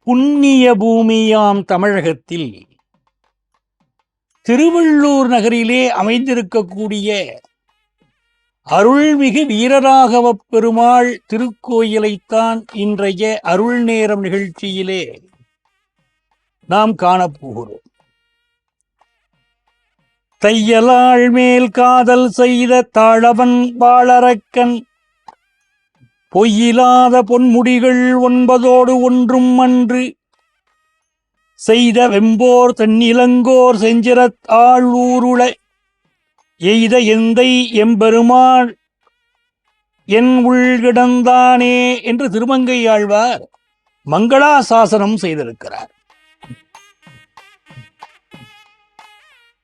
புண்ணிய பூமியாம் தமிழகத்தில் திருவள்ளூர் நகரிலே அமைந்திருக்கக்கூடிய அருள்மிகு வீரராகவப் பெருமாள் திருக்கோயிலைத்தான் இன்றைய அருள் நேரம் நிகழ்ச்சியிலே நாம் காணப்போகிறோம். தையலாள் மேல் காதல் செய்த தாழவன் வாழறக்கன் பொய்யிலாத பொன்முடிகள் 9 ஒன்றும் அன்று செய்த வெம்போர் தன்னிலங்கோர் செஞ்சிரத்தாள் ஊருள எய்த எந்தை எம்பெருமாள் என் உள்கிடந்தானே என்று திருமங்கை ஆழ்வார் மங்களாசாசனம் செய்திருக்கிறார்.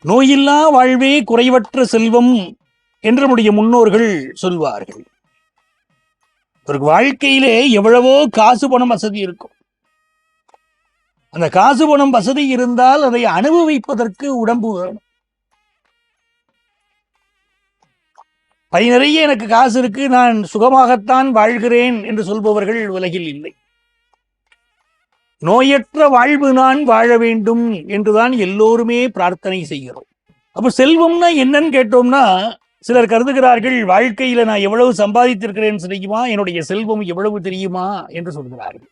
நோயில்லா வாழ்வே குறைவற்ற செல்வம் என்று நம்முடைய முன்னோர்கள் சொல்வார்கள். ஒரு வாழ்க்கையிலே எவ்வளவோ காசு பணம் வசதி இருக்கும். அந்த காசு பணம் வசதி இருந்தால் அதை அனுபவிப்பதற்கு உடம்பு வேணும். பை நிறைய எனக்கு காசு இருக்கு, நான் சுகமாகத்தான் வாழ்கிறேன் என்று சொல்பவர்கள் உலகில் இல்லை. நோயற்ற வாழ்வு நான் வாழ வேண்டும் என்றுதான் எல்லோருமே பிரார்த்தனை செய்கிறோம். அப்ப செல்வம்னா என்னன்னு கேட்டோம்னா, சிலர் கருதுகிறார்கள் வாழ்க்கையில நான் எவ்வளவு சம்பாதித்திருக்கிறேன் தெரியுமா, என்னுடைய செல்வம் எவ்வளவு தெரியுமா என்று சொல்கிறார்கள்.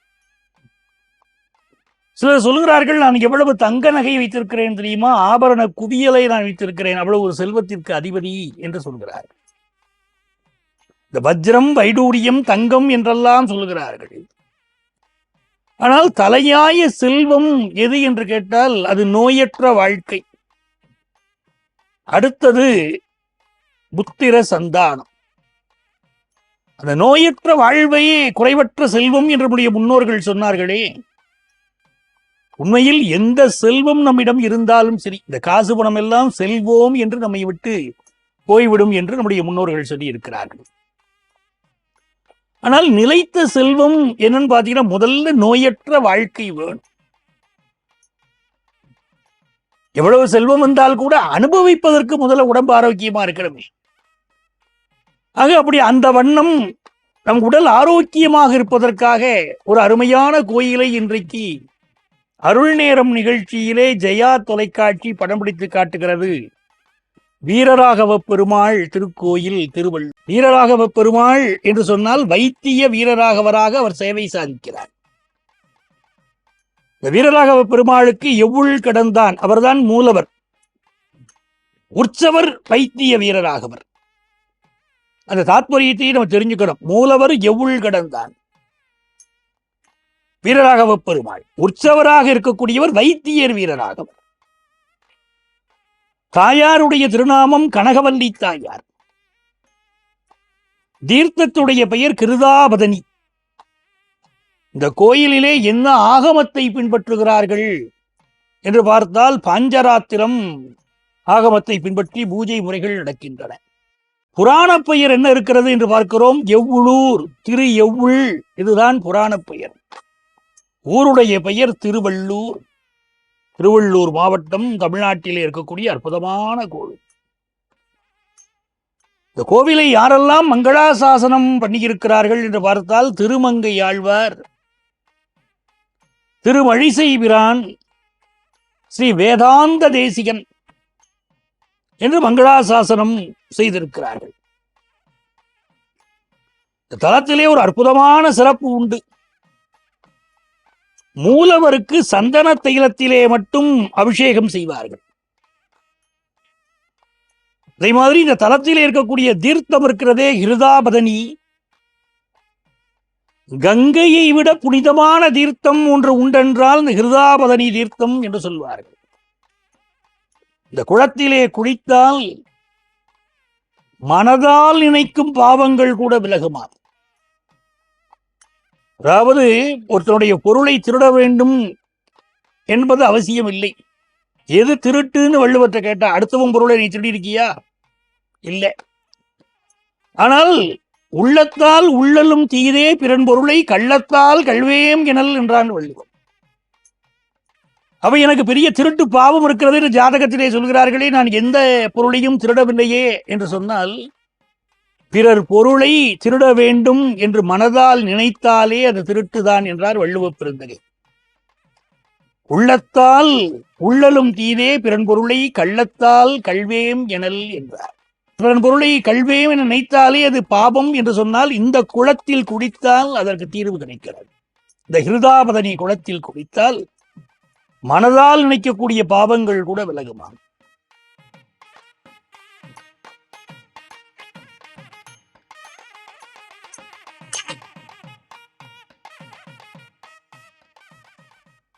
சிலர் சொல்கிறார்கள் நான் எவ்வளவு தங்க நகை வைத்திருக்கிறேன் தெரியுமா, ஆபரண குவியலை நான் வைத்திருக்கிறேன், அவ்வளவு ஒரு செல்வத்திற்கு அதிபதி என்று சொல்கிறார்கள். இந்த வஜ்ரம் வைடூரியம் தங்கம் என்றெல்லாம் சொல்கிறார்கள். ஆனால் தலையாய செல்வம் எது என்று கேட்டால் அது நோயற்ற வாழ்க்கை. அடுத்தது புத்திர சந்தானம். அந்த நோயற்ற வாழ்வையே குறைவற்ற செல்வம் என்று நம்முடைய முன்னோர்கள் சொன்னார்களே, உண்மையில் எந்த செல்வம் நம்மிடம் இருந்தாலும் சரி, இந்த காசு பணம் எல்லாம் செல்வோம் என்று நம்மை விட்டு போய்விடும் என்று நம்முடைய முன்னோர்கள் சொல்லி இருக்கிறார்கள். ஆனால் நிலைத்த செல்வம் என்னன்னு பார்த்தீங்கன்னா, முதல்ல நோயற்ற வாழ்க்கை வேணும். எவ்வளவு செல்வம் வந்தால் கூட அனுபவிப்பதற்கு முதல்ல உடம்பு ஆரோக்கியமா இருக்கணுமே. ஆக அப்படி அந்த வண்ணம் நம் உடல் ஆரோக்கியமாக இருப்பதற்காக ஒரு அருமையான கோயிலை இன்றைக்கு அருள் நேரம் நிகழ்ச்சியிலே ஜெயா தொலைக்காட்சி படம் பிடித்து காட்டுகிறது. வீரராகவ பெருமாள் திருக்கோயில் திருவள்ளூர். வீரராகவ பெருமாள் என்று சொன்னால் வைத்திய வீரராகவராக அவர் சேவை சாதிக்கிறார். இந்த வீரராகவ பெருமாளுக்கு எவ்வுள் கடந்தான், அவர்தான் மூலவர். உற்சவர் வைத்திய வீரராகவர். அந்த தாத்பரியத்தை நம்ம தெரிஞ்சுக்கணும். மூலவர் எவ்வுள் கடந்தான் வீரராகவ பெருமாள், உற்சவராக இருக்கக்கூடியவர் வைத்தியர் வீரராகவர். தாயாருடைய திருநாமம் கனகவல்லி தாயார். தீர்த்தத்துடைய பெயர் கிருதாபதனி. இந்த கோயிலிலே என்ன ஆகமத்தை பின்பற்றுகிறார்கள் என்று பார்த்தால் பாஞ்சராத்திரம் ஆகமத்தை பின்பற்றி பூஜை முறைகள் நடக்கின்றன. புராண பெயர் என்ன இருக்கிறது என்று பார்க்கிறோம். எவ்வுளூர், திரு எவ்வுள், இதுதான் புராண பெயர். ஊருடைய பெயர் திருவள்ளூர். திருவள்ளூர் மாவட்டம் தமிழ்நாட்டிலே இருக்கக்கூடிய அற்புதமான கோவில். இந்த கோவிலை யாரெல்லாம் மங்களாசாசனம் பண்ணியிருக்கிறார்கள் என்று பார்த்தால் திருமங்கை ஆழ்வார், திருமழிசை பிரான், ஸ்ரீ வேதாந்த தேசிகன் என்று மங்களாசாசனம் செய்திருக்கிறார்கள். இந்த தலத்திலே ஒரு அற்புதமான சிறப்பு உண்டு. மூலவருக்கு சந்தன தைலத்திலே மட்டும் அபிஷேகம் செய்வார்கள். அதே மாதிரி இந்த தலத்திலே இருக்கக்கூடிய தீர்த்தம் இருக்கிறதே கிருதாபதனி, கங்கையை விட புனிதமான தீர்த்தம் ஒன்று உண்டென்றால் இந்த கிருதாபதனி தீர்த்தம் என்று சொல்வார்கள். இந்த குளத்திலே குளித்தால் மனதால் நினைக்கும் பாவங்கள் கூட விலகுமா. அதாவது ஒருத்தனுடைய பொருளை திருட வேண்டும் என்பது அவசியம் இல்லை. எது திருட்டுன்னு வள்ளுவத்தை கேட்டா, அடுத்தவன் பொருளை நீ திருடி இருக்கியா? இல்லை. ஆனால் உள்ளத்தால் உள்ளலும் தீதே பிறன் பொருளை கள்ளத்தால் கல்வேம் எனல் என்றான் வள்ளுவம். அவை எனக்கு பெரிய திருட்டு பாவம் இருக்கிறது என்று ஜாதகத்திலே சொல்கிறார்களே, நான் எந்த பொருளையும் திருடவில்லையே என்று சொன்னால், பிறர் பொருளை திருட வேண்டும் என்று மனதால் நினைத்தாலே அது திருட்டுதான் என்றார் வள்ளுவப் பெருந்தகை. உள்ளத்தால் உள்ளலும் தீதே பிறன் பொருளை கள்ளத்தால் கல்வேம் எனல் என்றார். பிறன் பொருளை கல்வேம் என நினைத்தாலே அது பாபம் என்று சொன்னால் இந்த குளத்தில் குடித்தால் அதற்கு தீர்வு கிடைக்கிறது. இந்த ஹிருதாபதனி குளத்தில் குடித்தால் மனதால் நினைக்கக்கூடிய பாவங்கள் கூட விலகுமா.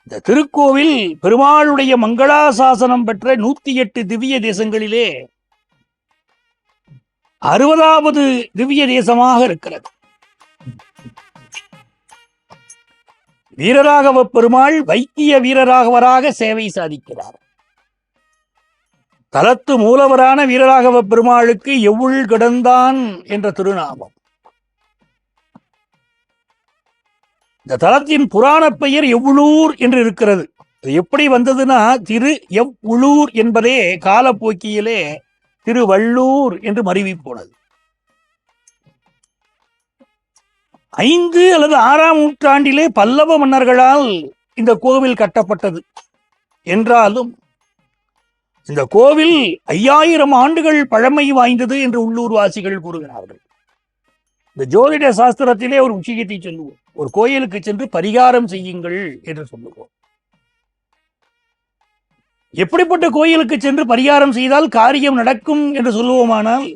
இந்த திருக்கோவில் பெருமாளுடைய மங்களாசாசனம் பெற்ற 108 திவ்ய தேசங்களிலே 60வது திவ்ய தேசமாக இருக்கிறது. வீரராகவ பெருமாள் வைத்திய வீரராகவராக சேவை சாதிக்கிறார். தலத்து மூலவரான வீரராகவ பெருமாளுக்கு எவ்வுள் கிடந்தான் என்ற திருநாமம். இந்த தலத்தின் புராண பெயர் எவ்வுளூர் என்று இருக்கிறது. எப்படி வந்ததுன்னா திரு எவ்வுளூர் என்பதே காலப்போக்கியிலே திருவள்ளூர் என்று மருவி போனது. 5 அல்லது 6ஆம் நூற்றாண்டிலே பல்லவ மன்னர்களால் இந்த கோவில் கட்டப்பட்டது என்றாலும் இந்த கோவில் 5000 ஆண்டுகள் பழமை வாய்ந்தது என்று உள்ளூர் வாசிகள் கூறுகிறார்கள். இந்த ஜோதிட சாஸ்திரத்திலே ஒரு விஷயத்தை சொல்லுவோம். ஒரு கோயிலுக்கு சென்று பரிகாரம் செய்யுங்கள் என்று சொல்லுவோம். எப்படிப்பட்ட கோயிலுக்கு சென்று பரிகாரம் செய்தால் காரியம் நடக்கும் என்று சொல்லுவோமானால்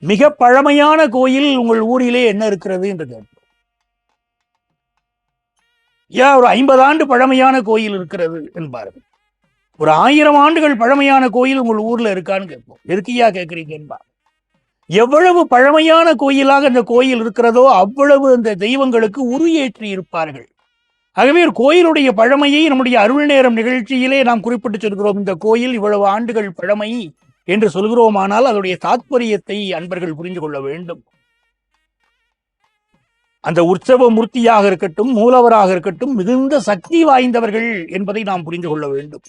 மிக பழமையான கோயில் உங்கள் ஊரிலே என்ன இருக்கிறது என்று கேட்போம். ஒரு 50 ஆண்டு பழமையான கோயில் இருக்கிறது என்பார்கள். ஒரு 1000 ஆண்டுகள் பழமையான கோயில் உங்கள் ஊர்ல இருக்கான்னு கேட்போம். எதுக்கியா கேட்கிறீங்க என்பார். எவ்வளவு பழமையான கோயிலாக அந்த கோயில் இருக்கிறதோ அவ்வளவு அந்த தெய்வங்களுக்கு உருயேற்றி இருப்பார்கள். ஆகவே ஒரு கோயிலுடைய பழமையை நம்முடைய அருள் நேரம் நிகழ்ச்சியிலே நாம் குறிப்பிட்டு சொல்கிறோம். இந்த கோயில் இவ்வளவு ஆண்டுகள் பழமை என்று சொல்கிறோமானால் அதனுடைய தாத்பரியத்தை அன்பர்கள் புரிந்து கொள்ள வேண்டும். அந்த உற்சவ மூர்த்தியாக இருக்கட்டும், மூலவராக இருக்கட்டும், மிகுந்த சக்தி வாய்ந்தவர்கள் என்பதை நாம் புரிந்து கொள்ள வேண்டும்.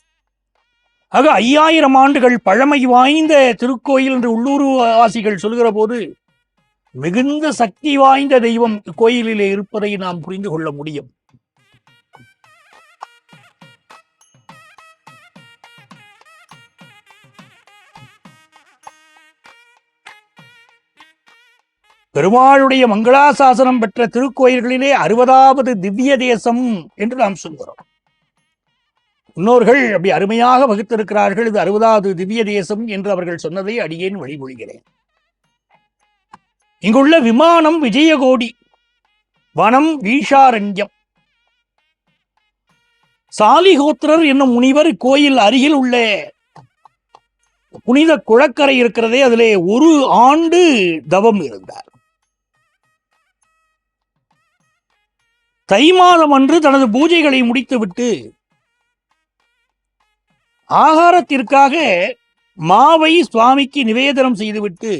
ஆக 5000 ஆண்டுகள் பழமை வாய்ந்த திருக்கோயில் என்று உள்ளூர் வாசிகள் சொல்கிற போது மிகுந்த சக்தி வாய்ந்த தெய்வம் கோயிலிலே இருப்பதை நாம் புரிந்து கொள்ள முடியும். பெருமாளுடைய மங்களாசாசனம் பெற்ற திருக்கோயில்களிலே 60வது திவ்ய தேசம் என்று நாம் சொல்கிறோம். முன்னோர்கள் அப்படி அருமையாக வகுத்திருக்கிறார்கள். இது 60வது திவ்ய தேசம் என்று அவர்கள் சொன்னதை அடியேன் வழிமொழிகிறேன். இங்குள்ள விமானம் விஜயகோடி, வனம் வீஷாரண்யம். சாலிஹோத்திரர் என்னும் முனிவர் கோயில் அருகில் உள்ள புனித குளக்கரை இருக்கிறதே அதிலே 1 ஆண்டு தவம் இருந்தார். தை மாதம் அன்று தனது பூஜைகளை முடித்துவிட்டு ஆகாரத்திற்காக மாவை சுவாமிக்கு நிவேதனம் செய்துவிட்டு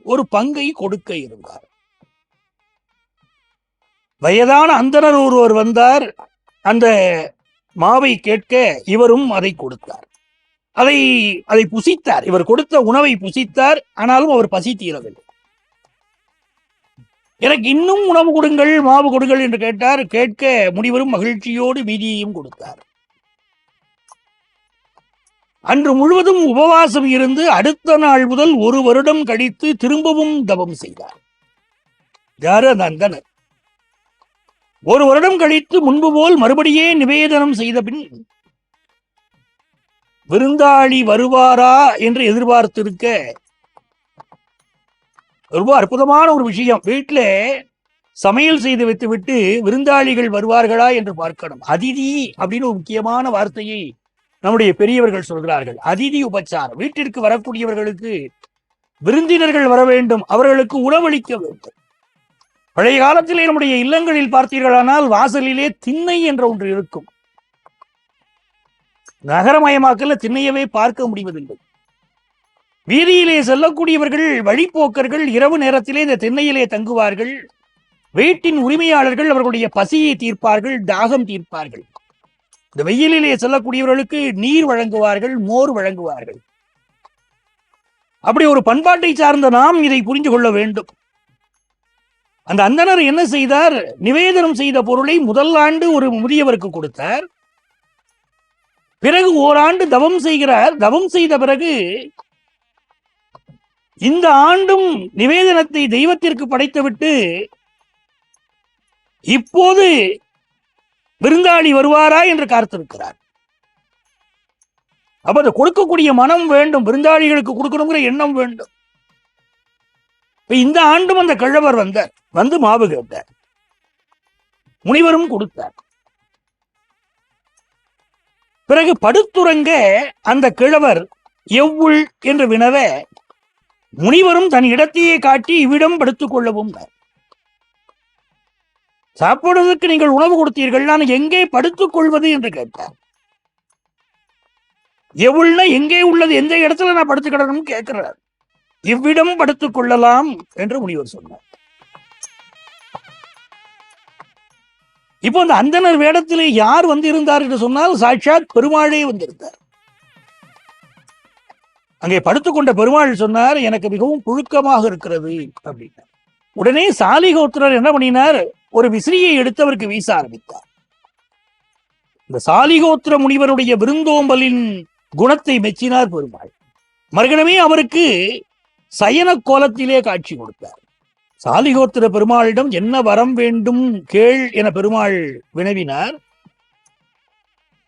ஒரு பங்கை கொடுக்க இருந்தார். வயதான அந்தணர் ஒருவர் வந்தார். அந்த மாவை கேட்க இவரும் அதை கொடுத்தார். அதை புசித்தார். இவர் கொடுத்த உணவை புசித்தார். ஆனாலும் அவர் பசி தீரவில்லை. எனக்கு இன்னும் உணவு கொடுங்கள், மாவு கொடுங்கள் என்று கேட்டார். கேட்க முனிவரும் மகிழ்ச்சியோடு மீதியையும் கொடுத்தார். அன்று முழுவதும் உபவாசம் இருந்து அடுத்த நாள் முதல் 1 வருடம் கழித்து திரும்பவும் தவம் செய்தார். யாரு? அந்த அந்தனர். 1 வருடம் கழித்து முன்பு போல் மறுபடியே நிவேதனம் செய்த பின் விருந்தாளி வருவாரா என்று எதிர்பார்த்திருக்க, ரொம்ப அற்புதமான ஒரு விஷயம். வீட்டில் சமையல் செய்து வைத்துவிட்டு விருந்தாளிகள் வருவார்களா என்று பார்க்கணும். அதிதி அப்படின்னு ஒரு முக்கியமான வார்த்தையை நம்முடைய பெரியவர்கள் சொல்கிறார்கள். அதிதி உபச்சாரம். வீட்டிற்கு வரக்கூடியவர்களுக்கு விருந்தினர்கள் வர வேண்டும், அவர்களுக்கு உணவளிக்க வேண்டும். பழைய காலத்திலே நம்முடைய இல்லங்களில் பார்த்தீர்களானால் வாசலிலே திண்ணை என்ற ஒன்று இருக்கும். நகரமயமாக்கல திண்ணையவே பார்க்க முடிவதில்லை. வீதியிலே செல்லக்கூடியவர்கள், வழிப்போக்கர்கள் இரவு நேரத்திலே இந்த திண்ணையிலே தங்குவார்கள். வீட்டின் உரிமையாளர்கள் அவர்களுடைய பசியை தீர்ப்பார்கள், தாகம் தீர்ப்பார்கள். இந்த வெயிலிலே செல்லக்கூடியவர்களுக்கு நீர் வழங்குவார்கள், மோர் வழங்குவார்கள். அப்படி ஒரு பண்பாட்டை சார்ந்த நாம் இதை புரிந்து கொள்ள வேண்டும். அந்த அந்தனர் என்ன செய்தார்? நிவேதனம் செய்த பொருளை முதல் ஆண்டு ஒரு முதியவருக்கு கொடுத்தார். பிறகு ஓராண்டு தவம் செய்கிறார். தவம் செய்த பிறகு இந்த ஆண்டும் நிவேதனத்தை தெய்வத்திற்கு படைத்துவிட்டு இப்போது விருந்தாளி வருவாரா என்று காத்திருக்கிறார். அப்ப அதை கொடுக்கக்கூடிய மனம் வேண்டும், விருந்தாளிகளுக்கு கொடுக்கணுங்கிற எண்ணம் வேண்டும். இந்த ஆண்டும் அந்த கிழவர் வந்தார். வந்து மாவு கேட்டார். முனிவரும் கொடுத்தார். பிறகு படுத்துறங்க அந்த கிழவர் எவ்வுள் என்று வினவ முனிவரும் தன் இடத்தையே காட்டி இவ்விடம் படுத்துக் கொள்ளவும். சாப்பிடுவதற்கு நீங்கள் உணவு கொடுத்தீர்கள், நான் எங்கே படுத்துக் கொள்வது என்று கேட்டார். எவ்வுள்னா எங்கே உள்ளது, எந்த இடத்துல நான் படுத்துக்கிடணும் கேட்கிறார். இவ்விடம் படுத்துக் கொள்ளலாம் என்று முனிவர் சொன்னார். இப்போ அந்த அந்தனர் வேடத்திலே யார் வந்திருந்தார் என்று சொன்னால் சாட்சாத் பெருமாளே வந்திருந்தார். அங்கே படுத்துக்கொண்ட பெருமாள் சொன்னார், எனக்கு மிகவும் புழுக்கமாக இருக்கிறது அப்படின்னா. உடனே சாலிகோத்திரர் என்ன பண்ணினார், ஒரு விசிறியை எடுத்து அவருக்கு வீச ஆரம்பித்தார். இந்த சாலிகோத்திர முனிவருடைய விருந்தோம்பலின் குணத்தை மெச்சினார் பெருமாள். மறுகணமே அவருக்கு சயன கோலத்திலே காட்சி கொடுத்தார். சாலிகோத்திர பெருமாளிடம் என்ன வரம் வேண்டும் கேள் என பெருமாள் வினவினார்.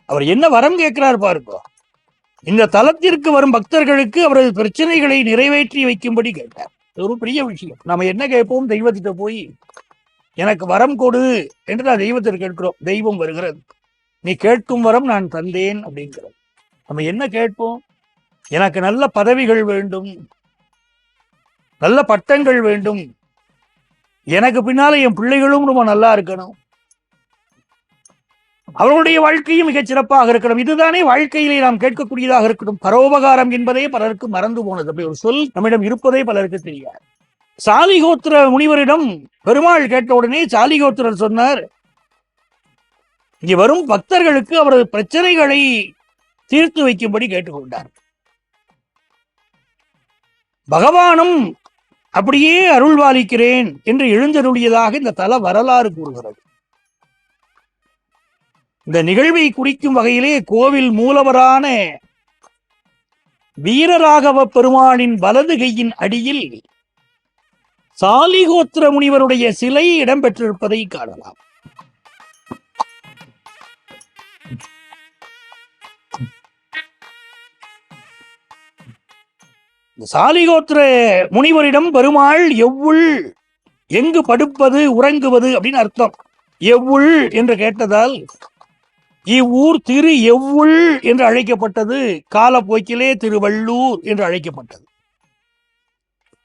அவர் என்ன வரம் கேட்கிறார் பாருங்க. இந்த தலத்திற்கு வரும் பக்தர்களுக்கு அவரது பிரச்சனைகளை நிறைவேற்றி வைக்கும்படி கேட்டார். ஒரு பெரிய விஷயம். நம்ம என்ன கேட்போம், தெய்வத்திட்ட போய் எனக்கு வரம் கொடு என்று நான் தெய்வத்திற்கு கேட்கிறோம். தெய்வம் வருகிறது, நீ கேட்கும் வரம் நான் தந்தேன் அப்படிங்கிறது. நம்ம என்ன கேட்போம், எனக்கு நல்ல பதவிகள் வேண்டும், நல்ல பட்டங்கள் வேண்டும், எனக்கு பின்னால என் பிள்ளைகளும் ரொம்ப நல்லா இருக்கணும், அவர்களுடைய வாழ்க்கையும் மிகச் சிறப்பாக இருக்கணும். இதுதானே வாழ்க்கையிலே நாம் கேட்கக்கூடியதாக இருக்கணும். பரோபகாரம் என்பதே பலருக்கு மறந்து போனது. அப்படி ஒரு சொல் நம்மிடம் இருப்பதே பலருக்கு தெரியாது. சாலிகோத்திர முனிவரிடம் பெருமாள் கேட்ட உடனே சாலிகோத்திரர் சொன்னார், இங்கே வரும் பக்தர்களுக்கு அவரது பிரச்சனைகளை தீர்த்து வைக்கும்படி கேட்டுக்கொண்டார். பகவானும் அப்படியே அருள்வாளிக்கிறேன் என்று எழுந்தருளியதாக இந்த தல வரலாறு கூறுகிறது. இந்த நிகழ்வை குறிக்கும் வகையிலே கோவில் மூலவரான வீரராகவ பெருமானின் வலது கையின் அடியில் சாலிகோத்திர முனிவருடைய சிலை இடம்பெற்றிருப்பதை காணலாம். சாலிகோத்திர முனிவரிடம் பெருமாள் எவ்வுள், எங்கு படுப்பது உறங்குவது அப்படின்னு அர்த்தம். எவ்வுள் என்று கேட்டதால் இவ்வூர் திரு எவ்வுள் என்று அழைக்கப்பட்டது. காலப்போக்கிலே திருவள்ளூர் என்று அழைக்கப்பட்டது.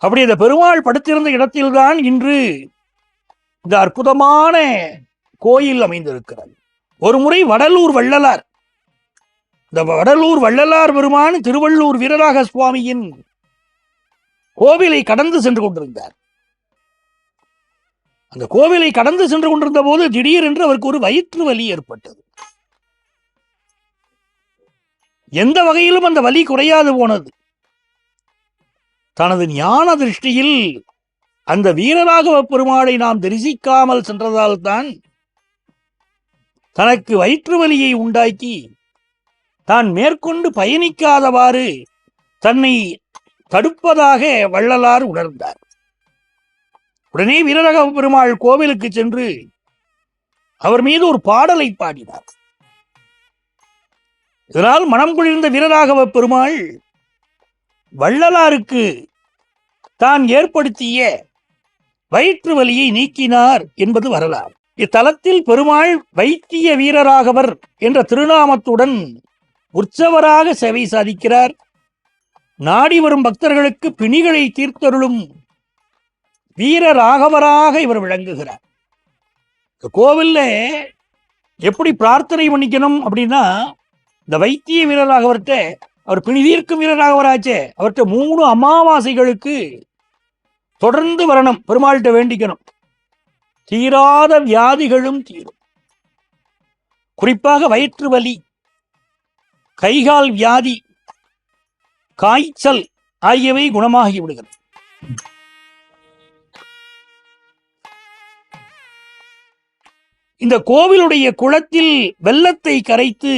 அப்படி இந்த பெருமாள் படுத்திருந்த இடத்தில்தான் இன்று இந்த அற்புதமான கோயில் அமைந்திருக்கிறது. ஒரு முறை வடலூர் வள்ளலார், இந்த வடலூர் வள்ளலார் பெருமான் திருவள்ளூர் வீரராக சுவாமியின் கோவிலை கடந்து சென்று கொண்டிருந்தார். அந்த கோவிலை கடந்து சென்று கொண்டிருந்த போது திடீரென்று அவருக்கு ஒரு வயிற்று வலி ஏற்பட்டது. எந்த வகையிலும் அந்த வலி குறையாது போனது. தனது ஞான திருஷ்டியில் அந்த வீரராகவ பெருமாளை நாம் தரிசிக்காமல் சென்றதால் தான் தனக்கு வயிற்று வலியை உண்டாக்கி தான் மேற்கொண்டு பயணிக்காதவாறு தன்னை தடுப்பதாக வள்ளலார் உணர்ந்தார். உடனே வீரராகவ பெருமாள் கோவிலுக்கு சென்று அவர் மீது ஒரு பாடலை பாடினார். இதனால் மனம் குளிர்ந்த வீரராகவ பெருமாள் வள்ளலாருக்கு தான் ஏற்படுத்திய வயிற்று வலியை நீக்கினார் என்பது வரலாறு. இத்தலத்தில் பெருமாள் வைத்திய வீரராகவர் என்ற திருநாமத்துடன் உற்சவராக சேவை சாதிக்கிறார். நாடி வரும் பக்தர்களுக்கு பிணிகளை தீர்த்தருளும் வீரராகவராக இவர் விளங்குகிறார். கோவில்ல எப்படி பிரார்த்தனை பண்ணிக்கணும் அப்படின்னா, இந்த வைத்திய வீரராகவர்கிட்ட, அவர் பிணி தீர்க்கும் வீரராகவராச்சே, அவர்கிட்ட 3 அமாவாசைகளுக்கு தொடர்ந்து வரணும், பெருமாள்கிட்ட வேண்டிக்கணும். தீராத வியாதிகளும் தீரும். குறிப்பாக வயிற்று வலி, கைகால் வியாதி, காய்ச்சல் ஆகியவை குணமாகி விடுகிறது. இந்த கோவிலுடைய குளத்தில் வெள்ளத்தை கரைத்து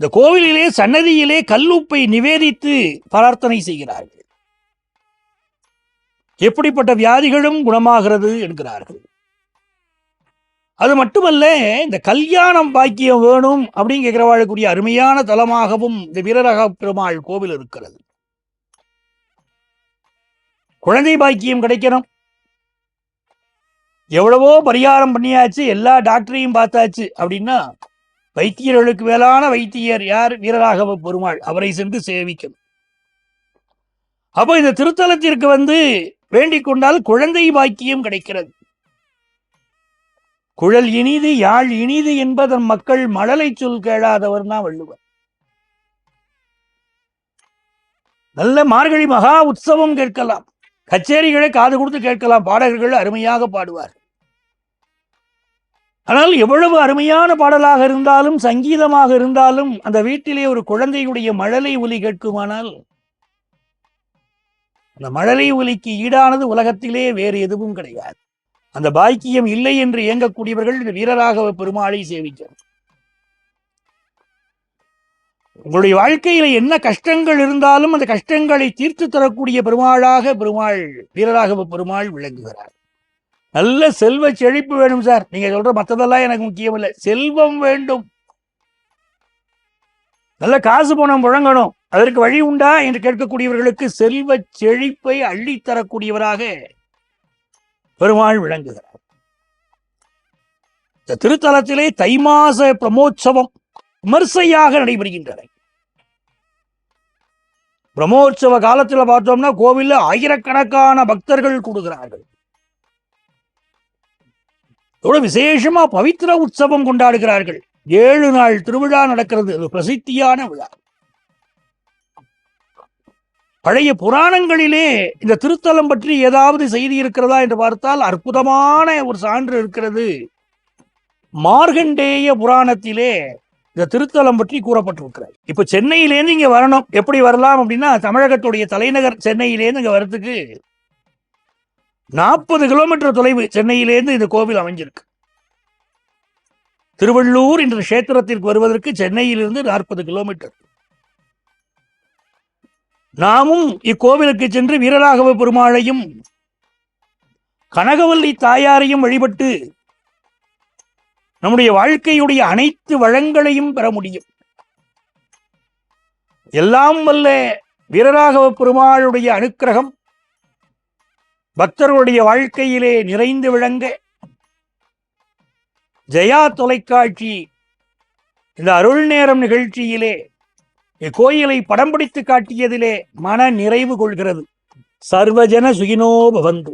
இந்த கோவிலிலே சன்னதியிலே கல்லுப்பை நிவேதித்து பிரார்த்தனை செய்கிறார்கள். எப்படிப்பட்ட வியாதிகளும் குணமாகிறது என்கிறார்கள். அது மட்டுமல்ல, இந்த கல்யாணம் பாக்கியம் வேணும் அப்படின்னு கேட்கிறவாளுக்குரிய அருமையான தலமாகவும் இந்த வீரராக பெருமாள் கோவில் இருக்கிறது. குழந்தை பாக்கியம் கிடைக்கணும், எவ்வளவோ பரிகாரம் பண்ணியாச்சு, எல்லா டாக்டரையும் பார்த்தாச்சு அப்படின்னா வைத்தியர்களுக்கு மேலான வைத்தியர் யார்? வீரராகவ பெருமாள். அவரை சென்று சேவிக்கணும். அப்போ இந்த திருத்தலத்திற்கு வேண்டிக் கொண்டால் குழந்தை பாக்கியம் கிடைக்கிறது. குழல் இனிது யாழ் இனிது என்பதன் மக்கள் மழலை சொல் கேளாதவர் தான் வள்ளுவர். நல்ல மார்கழி மகா உற்சவம் கேட்கலாம், கச்சேரிகளை காது கொடுத்து கேட்கலாம், பாடகர்கள் அருமையாக பாடுவார். ஆனால் எவ்வளவு அருமையான பாடலாக இருந்தாலும் சங்கீதமாக இருந்தாலும் அந்த வீட்டிலே ஒரு குழந்தையுடைய மழலை ஒலி கேட்குமானால் அந்த மழலை ஒலிக்கு ஈடானது உலகத்திலே வேறு எதுவும் கிடையாது. அந்த பாக்கியம் இல்லை என்று இயங்கக்கூடியவர்கள் இந்த வீரராகவ பெருமாளை சேவிக்கிறார். உங்களுடைய வாழ்க்கையில என்ன கஷ்டங்கள் இருந்தாலும் அந்த கஷ்டங்களை தீர்த்து தரக்கூடிய பெருமாளாக வீரராகவ பெருமாள் விளங்குகிறார். நல்ல செல்வ செழிப்பு வேணும் சார், நீங்க சொல்ற மற்றதெல்லாம் எனக்கு முக்கியம் இல்லை, செல்வம் வேண்டும், நல்ல காசு பணம் புழங்கணும், அதற்கு வழி உண்டா என்று கேட்கக்கூடியவர்களுக்கு செல்வ செழிப்பை அள்ளித்தரக்கூடியவராக பெருமாள் விளங்குகிறார். இந்த திருத்தலத்திலே தை மாச பிரமோற்சவம் விமர்சையாக நடைபெறுகின்றன. பிரமோற்சவ காலத்தில் பார்த்தோம்னா கோவில்ல ஆயிரக்கணக்கான பக்தர்கள் கூடுகிறார்கள். விசேஷமா பவித்திர உற்சவம் கொண்டாடுகிறார்கள். 7 நாள் திருவிழா நடக்கிறது. அது பிரசித்தியான விழா. பழைய புராணங்களிலே இந்த திருத்தலம் பற்றி ஏதாவது செய்தி இருக்கிறதா என்று பார்த்தால் அற்புதமான ஒரு சான்று இருக்கிறது. மார்கண்டேய புராணத்திலே இந்த திருத்தலம் பற்றி கூறப்பட்டிருக்கிறது. இப்ப சென்னையிலேருந்து இங்க வரணும், எப்படி வரலாம் அப்படின்னா தமிழகத்துடைய தலைநகர் சென்னையிலேருந்து இங்க வரத்துக்கு 40 கிலோமீட்டர் தொலைவு சென்னையிலேருந்து இந்த கோவில் அமைஞ்சிருக்கு. திருவள்ளூர் என்ற கஷேத்திரத்திற்கு வருவதற்கு சென்னையிலிருந்து 40 கிலோமீட்டர். நாமும் இக்கோவிலுக்கு சென்று வீரராகவ பெருமாளையும் கனகவல்லி தாயாரையும் வழிபட்டு நம்முடைய வாழ்க்கையுடைய அனைத்து வளங்களையும் பெற முடியும். எல்லாம் வல்ல வீரராகவ பெருமாளுடைய அனுக்கிரகம் பக்தர்களுடைய வாழ்க்கையிலே நிறைந்து விளங்க ஜெயா தொலைக்காட்சி இந்த அருள் நேரம் நிகழ்ச்சியிலே இக்கோயிலை படம் பிடித்து காட்டியதிலே மன நிறைவு கொள்கிறது. சர்வஜன சுகினோ பவந்து.